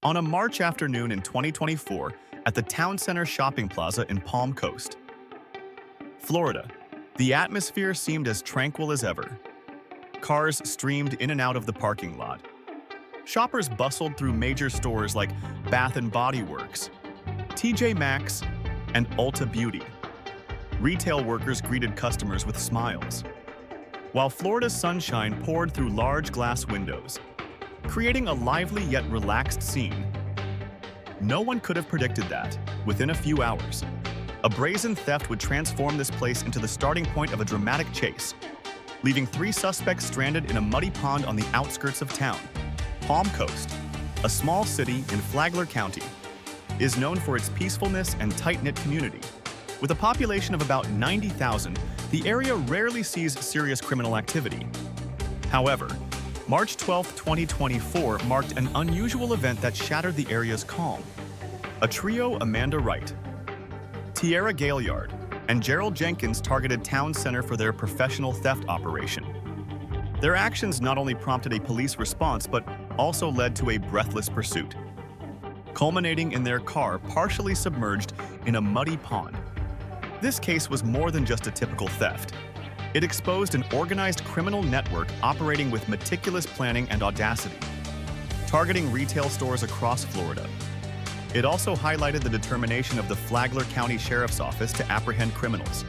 On a March afternoon in 2024 at the Town Center Shopping Plaza in Palm Coast, Florida, the atmosphere seemed as tranquil as ever. Cars streamed in and out of the parking lot. Shoppers bustled through major stores like Bath & Body Works, TJ Maxx, and Ulta Beauty. Retail workers greeted customers with smiles, while Florida's sunshine poured through large glass windows, creating a lively yet relaxed scene. No one could have predicted that, within a few hours, a brazen theft would transform this place into the starting point of a dramatic chase, leaving 3 suspects stranded in a muddy pond on the outskirts of town. Palm Coast, a small city in Flagler County, is known for its peacefulness and tight-knit community. With a population of about 90,000, the area rarely sees serious criminal activity. However, March 12, 2024 marked an unusual event that shattered the area's calm. A trio, Amanda Wright, Tiara Gailyard, and Gerald Jenkins, targeted Town Center for their professional theft operation. Their actions not only prompted a police response but also led to a breathless pursuit, culminating in their car partially submerged in a muddy pond. This case was more than just a typical theft. It exposed an organized criminal network operating with meticulous planning and audacity, targeting retail stores across Florida. It also highlighted the determination of the Flagler County Sheriff's Office to apprehend criminals.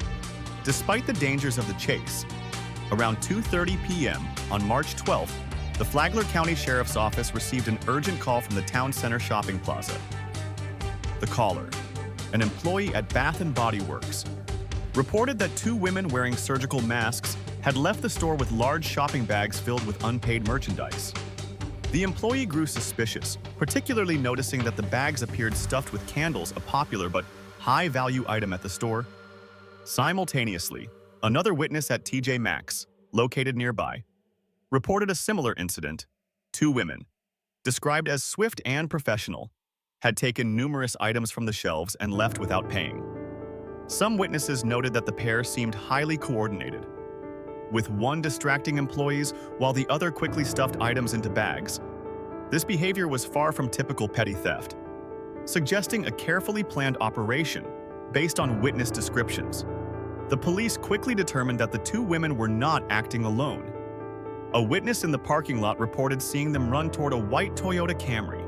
Despite the dangers of the chase, around 2:30 p.m. on March 12th, the Flagler County Sheriff's Office received an urgent call from the Town Center Shopping Plaza. The caller, an employee at Bath & Body Works, reported that 2 women wearing surgical masks had left the store with large shopping bags filled with unpaid merchandise. The employee grew suspicious, particularly noticing that the bags appeared stuffed with candles, a popular but high-value item at the store. Simultaneously, another witness at TJ Maxx, located nearby, reported a similar incident. 2 women, described as swift and professional, had taken numerous items from the shelves and left without paying. Some witnesses noted that the pair seemed highly coordinated, with one distracting employees while the other quickly stuffed items into bags. This behavior was far from typical petty theft, suggesting a carefully planned operation based on witness descriptions. The police quickly determined that the 2 women were not acting alone. A witness in the parking lot reported seeing them run toward a white Toyota Camry,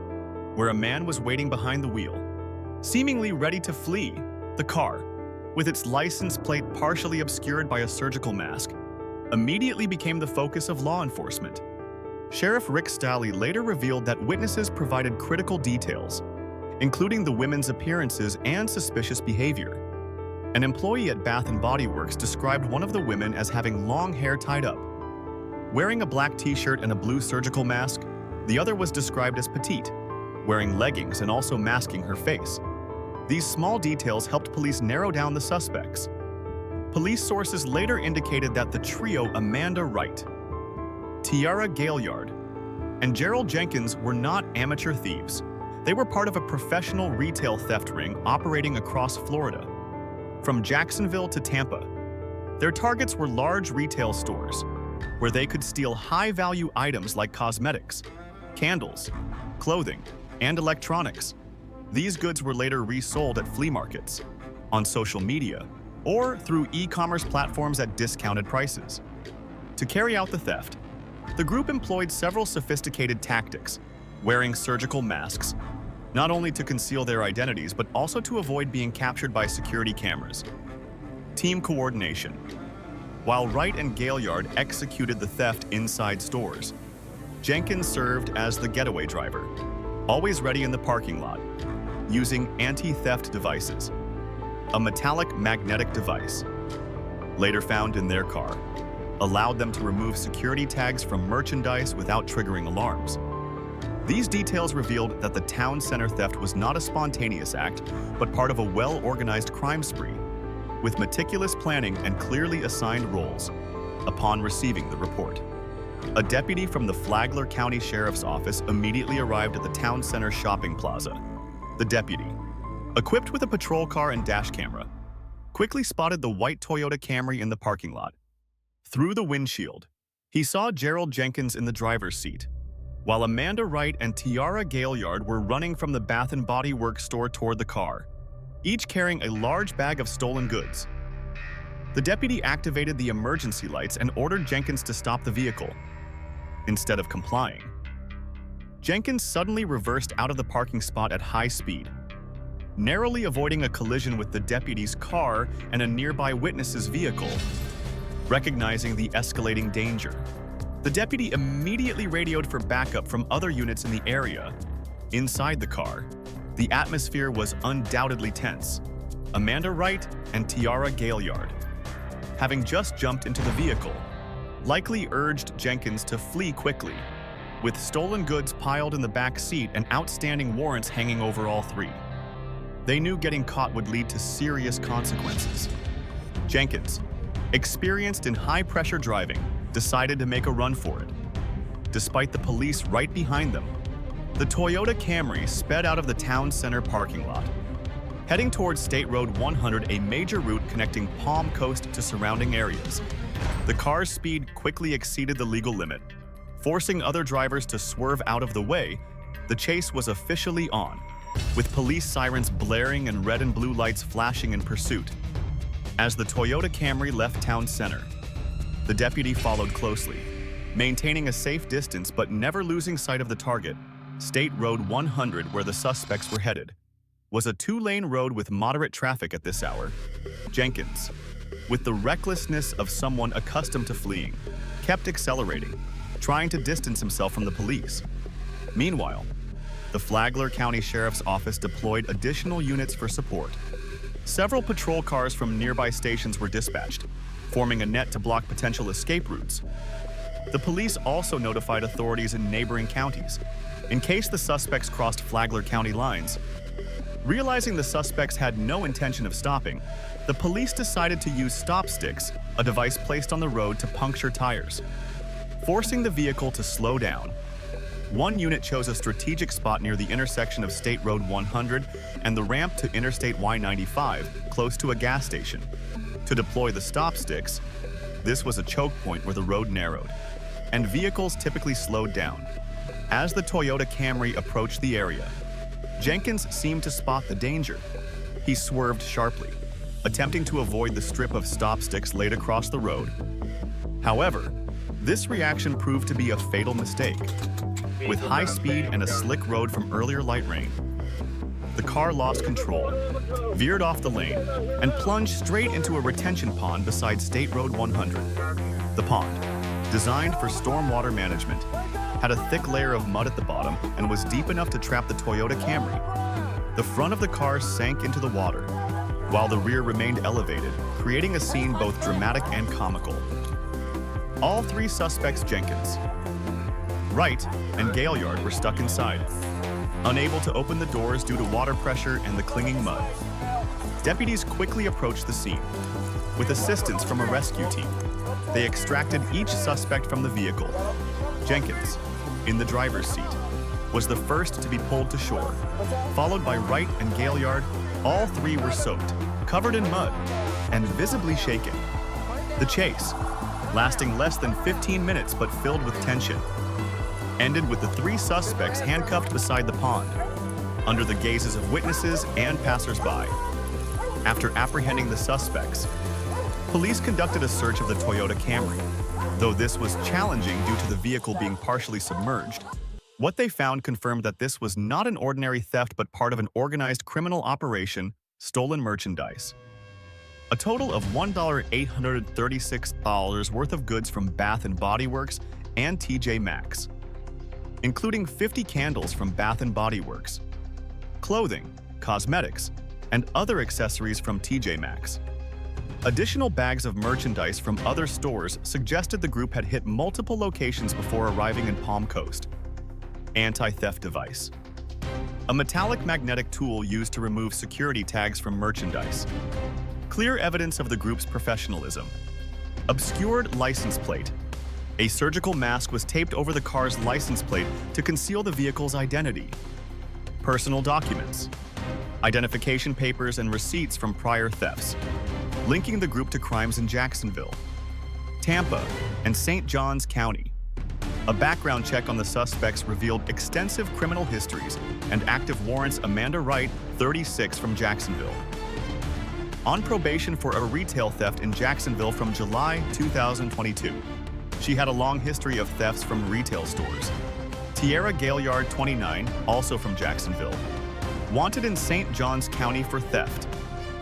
where a man was waiting behind the wheel, seemingly ready to flee. The car, with its license plate partially obscured by a surgical mask, immediately became the focus of law enforcement. Sheriff Rick Staley later revealed that witnesses provided critical details, including the women's appearances and suspicious behavior. An employee at Bath & Body Works described one of the women as having long hair tied up, wearing a black t-shirt and a blue surgical mask. The other was described as petite, wearing leggings and also masking her face. These small details helped police narrow down the suspects. Police sources later indicated that the trio, Amanda Wright, Tiara Gailyard, and Gerald Jenkins, were not amateur thieves. They were part of a professional retail theft ring operating across Florida, from Jacksonville to Tampa. Their targets were large retail stores, where they could steal high-value items like cosmetics, candles, clothing, and electronics. These goods were later resold at flea markets, on social media, or through e-commerce platforms at discounted prices. To carry out the theft, the group employed several sophisticated tactics, wearing surgical masks, not only to conceal their identities but also to avoid being captured by security cameras. Team coordination. While Wright and Gailyard executed the theft inside stores, Jenkins served as the getaway driver, always ready in the parking lot, using anti-theft devices. A metallic magnetic device, later found in their car, allowed them to remove security tags from merchandise without triggering alarms. These details revealed that the Town Center theft was not a spontaneous act, but part of a well-organized crime spree, with meticulous planning and clearly assigned roles. Upon receiving the report, a deputy from the Flagler County Sheriff's Office immediately arrived at the Town Center Shopping Plaza. The deputy, equipped with a patrol car and dash camera, quickly spotted the white Toyota Camry in the parking lot. Through the windshield, he saw Gerald Jenkins in the driver's seat, while Amanda Wright and Tiara Gailyard were running from the Bath & Body Works store toward the car, each carrying a large bag of stolen goods. The deputy activated the emergency lights and ordered Jenkins to stop the vehicle. Instead of complying, Jenkins suddenly reversed out of the parking spot at high speed, narrowly avoiding a collision with the deputy's car and a nearby witness's vehicle. Recognizing the escalating danger, the deputy immediately radioed for backup from other units in the area. Inside the car, the atmosphere was undoubtedly tense. Amanda Wright and Tiara Gailyard, having just jumped into the vehicle, likely urged Jenkins to flee quickly, with stolen goods piled in the back seat and outstanding warrants hanging over all three. They knew getting caught would lead to serious consequences. Jenkins, experienced in high-pressure driving, decided to make a run for it. Despite the police right behind them, the Toyota Camry sped out of the town center parking lot, heading towards State Road 100, a major route connecting Palm Coast to surrounding areas. The car's speed quickly exceeded the legal limit. Forcing other drivers to swerve out of the way, the chase was officially on, with police sirens blaring and red and blue lights flashing in pursuit. As the Toyota Camry left town center, the deputy followed closely, maintaining a safe distance but never losing sight of the target. State Road 100, where the suspects were headed, was a two-lane road with moderate traffic at this hour. Jenkins, with the recklessness of someone accustomed to fleeing, kept accelerating, trying to distance himself from the police. Meanwhile, the Flagler County Sheriff's Office deployed additional units for support. Several patrol cars from nearby stations were dispatched, forming a net to block potential escape routes. The police also notified authorities in neighboring counties, in case the suspects crossed Flagler County lines. Realizing the suspects had no intention of stopping, the police decided to use stop sticks, a device placed on the road to puncture tires. Forcing the vehicle to slow down, one unit chose a strategic spot near the intersection of State Road 100 and the ramp to Interstate Y95, close to a gas station. To deploy the stop sticks, this was a choke point where the road narrowed, and vehicles typically slowed down. As the Toyota Camry approached the area, Jenkins seemed to spot the danger. He swerved sharply, attempting to avoid the strip of stop sticks laid across the road. However, this reaction proved to be a fatal mistake. With high speed and a slick road from earlier light rain, the car lost control, veered off the lane, and plunged straight into a retention pond beside State Road 100. The pond, designed for stormwater management, had a thick layer of mud at the bottom and was deep enough to trap the Toyota Camry. The front of the car sank into the water, while the rear remained elevated, creating a scene both dramatic and comical. All three suspects, Jenkins, Wright, and Gailyard, were stuck inside, unable to open the doors due to water pressure and the clinging mud. Deputies quickly approached the scene. With assistance from a rescue team, they extracted each suspect from the vehicle. Jenkins, in the driver's seat, was the first to be pulled to shore, followed by Wright and Gailyard. All three were soaked, covered in mud, and visibly shaken. The chase, lasting less than 15 minutes but filled with tension, ended with the three suspects handcuffed beside the pond, under the gazes of witnesses and passers-by. After apprehending the suspects, police conducted a search of the Toyota Camry, though this was challenging due to the vehicle being partially submerged. What they found confirmed that this was not an ordinary theft but part of an organized criminal operation, stolen merchandise. A total of $1,836 worth of goods from Bath & Body Works and TJ Maxx, including 50 candles from Bath & Body Works, clothing, cosmetics, and other accessories from TJ Maxx. Additional bags of merchandise from other stores suggested the group had hit multiple locations before arriving in Palm Coast. Anti-theft device. A metallic magnetic tool used to remove security tags from merchandise. Clear evidence of the group's professionalism. Obscured license plate. A surgical mask was taped over the car's license plate to conceal the vehicle's identity. Personal documents. Identification papers and receipts from prior thefts, linking the group to crimes in Jacksonville, Tampa, and St. Johns County. A background check on the suspects revealed extensive criminal histories and active warrants. Amanda Wright, 36, from Jacksonville. On probation for a retail theft in Jacksonville from July 2022. She had a long history of thefts from retail stores. Tiara Gailyard, 29, also from Jacksonville. Wanted in St. Johns County for theft.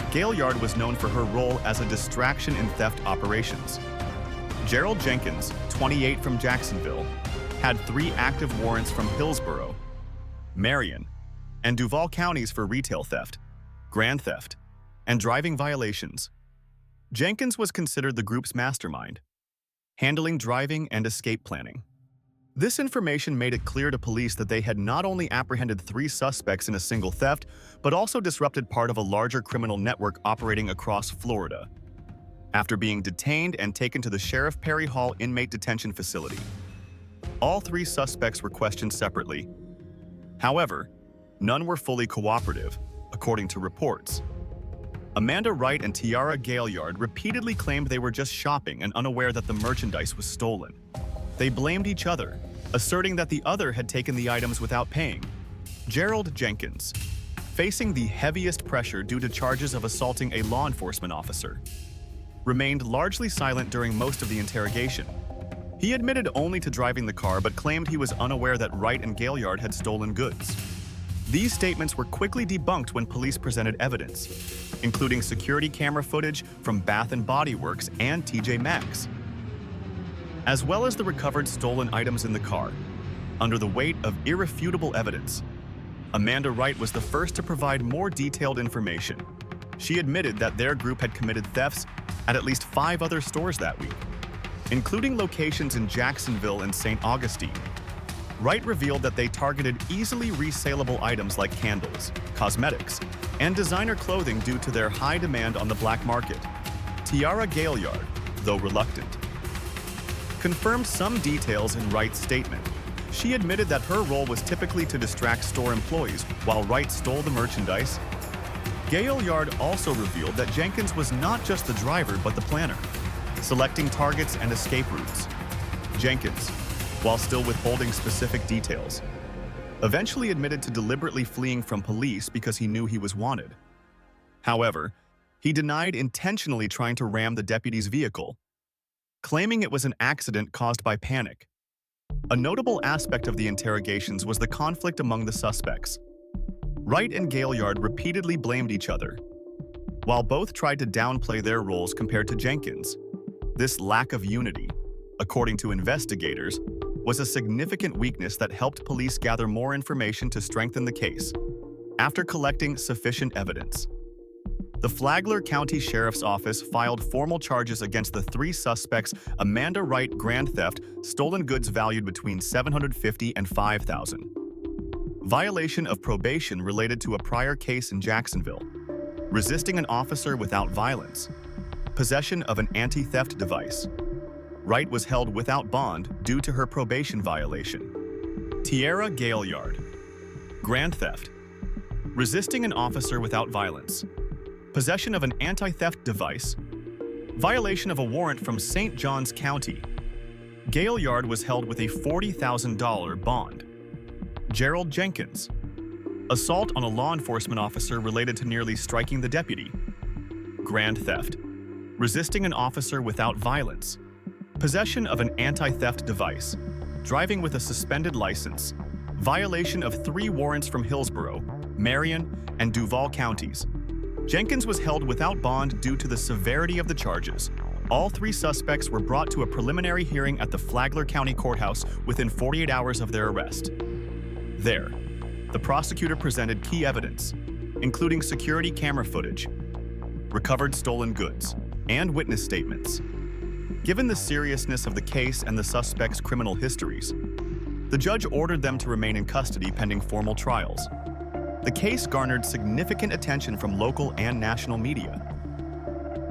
Gailyard was known for her role as a distraction in theft operations. Gerald Jenkins, 28, from Jacksonville, had 3 active warrants from Hillsborough, Marion, and Duval counties for retail theft, grand theft, and driving violations. Jenkins was considered the group's mastermind, handling driving and escape planning. This information made it clear to police that they had not only apprehended 3 suspects in a single theft, but also disrupted part of a larger criminal network operating across Florida. After being detained and taken to the Sheriff Perry Hall inmate detention facility, all 3 suspects were questioned separately. However, none were fully cooperative, according to reports. Amanda Wright and Tiara Gailyard repeatedly claimed they were just shopping and unaware that the merchandise was stolen. They blamed each other, asserting that the other had taken the items without paying. Gerald Jenkins, facing the heaviest pressure due to charges of assaulting a law enforcement officer, remained largely silent during most of the interrogation. He admitted only to driving the car but claimed he was unaware that Wright and Gailyard had stolen goods. These statements were quickly debunked when police presented evidence, including security camera footage from Bath & Body Works and TJ Maxx, as well as the recovered stolen items in the car. Under the weight of irrefutable evidence, Amanda Wright was the first to provide more detailed information. She admitted that their group had committed thefts at least 5 other stores that week, including locations in Jacksonville and St. Augustine. Wright revealed that they targeted easily resaleable items like candles, cosmetics, and designer clothing due to their high demand on the black market. Tiara Gailyard, though reluctant, confirmed some details in Wright's statement. She admitted that her role was typically to distract store employees while Wright stole the merchandise. Gailyard also revealed that Jenkins was not just the driver but the planner, selecting targets and escape routes. Jenkins, while still withholding specific details, eventually admitted to deliberately fleeing from police because he knew he was wanted. However, he denied intentionally trying to ram the deputy's vehicle, claiming it was an accident caused by panic. A notable aspect of the interrogations was the conflict among the suspects. Wright and Gailyard repeatedly blamed each other, while both tried to downplay their roles compared to Jenkins. This lack of unity, according to investigators, was a significant weakness that helped police gather more information to strengthen the case. After collecting sufficient evidence, the Flagler County Sheriff's Office filed formal charges against the 3 suspects. Amanda Wright, grand theft, stolen goods valued between $750 and $5,000. Violation of probation related to a prior case in Jacksonville. Resisting an officer without violence. Possession of an anti-theft device. Wright was held without bond due to her probation violation. Tiara Gailyard, grand theft. Resisting an officer without violence. Possession of an anti-theft device. Violation of a warrant from St. Johns County. Gailyard was held with a $40,000 bond. Gerald Jenkins, assault on a law enforcement officer related to nearly striking the deputy. Grand theft. Resisting an officer without violence. Possession of an anti-theft device. Driving with a suspended license. Violation of 3 warrants from Hillsborough, Marion, and Duval counties. Jenkins was held without bond due to the severity of the charges. All 3 suspects were brought to a preliminary hearing at the Flagler County Courthouse within 48 hours of their arrest. There, the prosecutor presented key evidence, including security camera footage, recovered stolen goods, and witness statements. Given the seriousness of the case and the suspects' criminal histories, the judge ordered them to remain in custody pending formal trials. The case garnered significant attention from local and national media.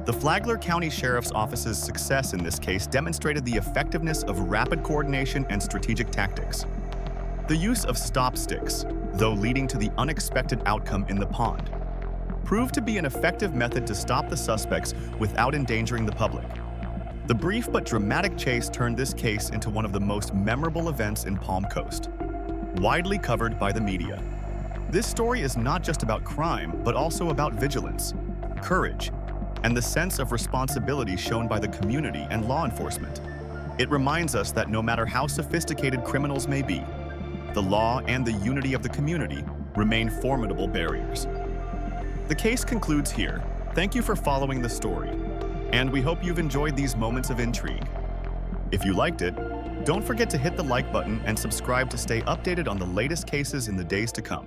The Flagler County Sheriff's Office's success in this case demonstrated the effectiveness of rapid coordination and strategic tactics. The use of stop sticks, though leading to the unexpected outcome in the pond, proved to be an effective method to stop the suspects without endangering the public. The brief but dramatic chase turned this case into one of the most memorable events in Palm Coast, widely covered by the media. This story is not just about crime, but also about vigilance, courage, and the sense of responsibility shown by the community and law enforcement. It reminds us that no matter how sophisticated criminals may be, the law and the unity of the community remain formidable barriers. The case concludes here. Thank you for following the story, and we hope you've enjoyed these moments of intrigue. If you liked it, don't forget to hit the like button and subscribe to stay updated on the latest cases in the days to come.